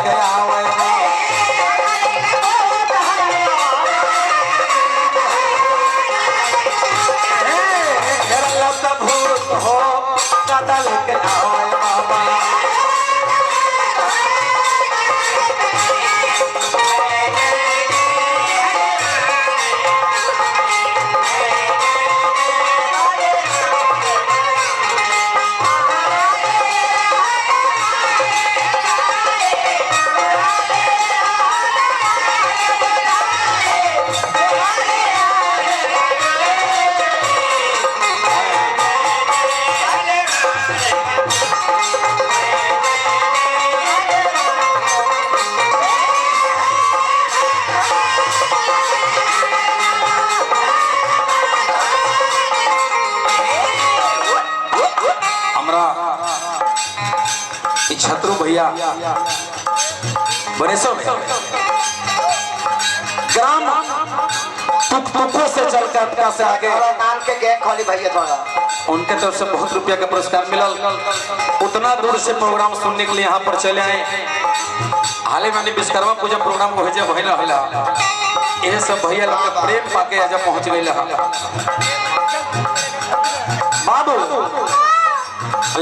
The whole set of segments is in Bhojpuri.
लेके आवे भूत हो गदा लेके आवे बाबा छत्रु भैया बनेसो में ग्राम तुको से चल कर से आगे नाम के गैंग खोली भैया थोड़ा उनके तरफ से बहुत रुपया का पुरस्कार मिला। उतना दूर से प्रोग्राम सुनने के लिए यहाँ पर चले आए। हाल ही में विश्वकर्मा पूजा प्रोग्राम को भेजे भैया ये सब भैया लोग के प्रेम पाके आज पहुंच गए बाबू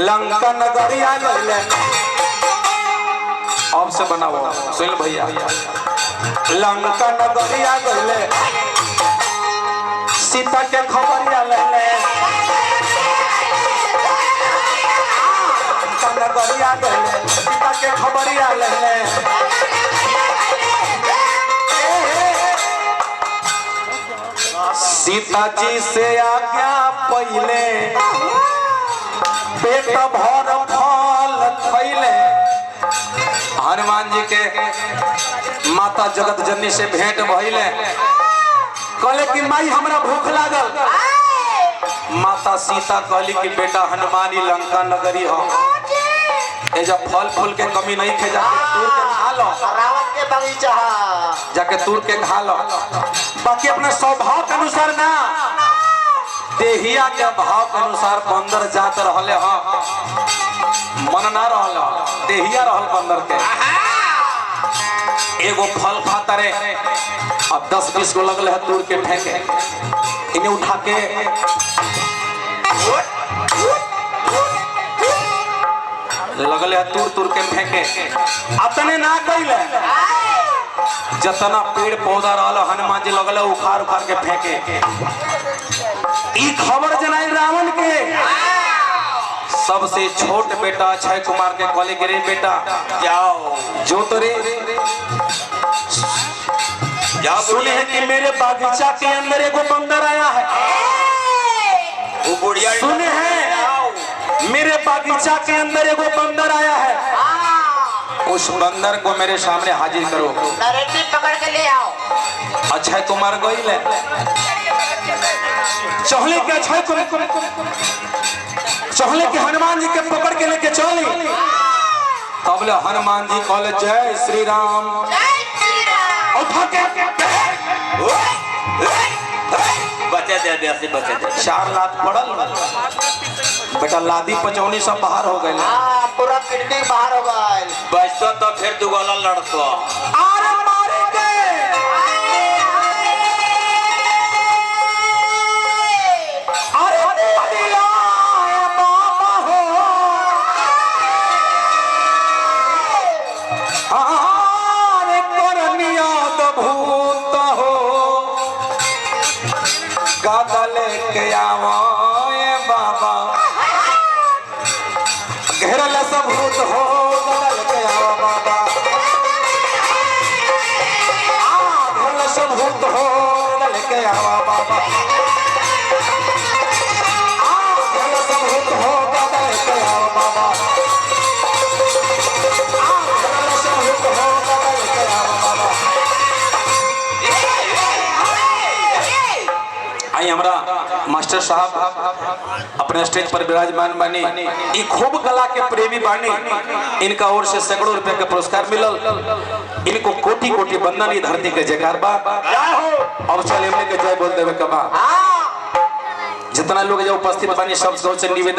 लंका नगरिया गए अब से बनाओ सुन भैया लंका नगरिया गए सीता के खबरिया ले लंका नगरिया गए सीता के खबरिया ले सीता जी से आज्ञा पहले पेट भर फल खैले हनुमान जी के माता जगत जननी से भेंट भइले कहले कि माई हमरा भूख लागल माता सीता कहली कि बेटा हनुमानी लंका नगरी हो ए जब फल फूल के कमी नहीं थे जाके तूर के खा लो रावण के बगीचा जाके तूर के खा लो बाकी अपने स्वभाव के अनुसार ना देहिया के भाव के अनुसार बंदर जात रहले मन ना रहल देहिया रहल बंदर के एगो फल खाता रे अब 10-20 को लगल है तूर के फेंके इन्हें उठा के लगल है तूर के फेंके अपने ना कैले जतना पेड़ पौधा रहल हनुमान जी लगल उखाड़ के फेंके ई खबर जनाई रावण के सबसे छोट बेटा अक्षय कुमार के कहले गिरे बेटा जाओ जो तोरे जाओ सुने हैं कि मेरे बागीचा के अंदर एगो बंदर आया है वो बुढ़िया सुने हैं मेरे बागीचा के अंदर एगो बंदर आया है उस बंदर को मेरे सामने हाजिर करो पकड़ के ले आओ अक्षय कुमार गई ले चहले के अक्षय चहले के हनुमान जी के पकड़ के लेके चली तब ले हनुमान जी कहले जय श्री राम उठा के बचे दे बचे दे 4 लाख पड़ल बेटा लादी पचौनी सब बाहर हो गए पूरा किडनी बाहर हो गए बचतो तो फिर दुगला लड़तो अरे मारे के लेके आवो बाबा घेरल सब भूत हो लेके आओ बाबा घेरल सब भूत हो लेके आओ बाबा घेरल सब भूत हो लेके आओ बाबा घेरल सब भूत हो लेके आओ बाबा आई हमरा मास्टर साहब अपने स्टेज पर विराजमान बने ये खूब कला के प्रेमी बानी इनका ओर से सैकड़ों रुपए का पुरस्कार मिलल इनको कोटि कोटि वंदन ई धरती के जयकार बा अब चले हमने के जय बोल देवे कबा जितना लोग जो उपस्थित बानी सब से निवेदन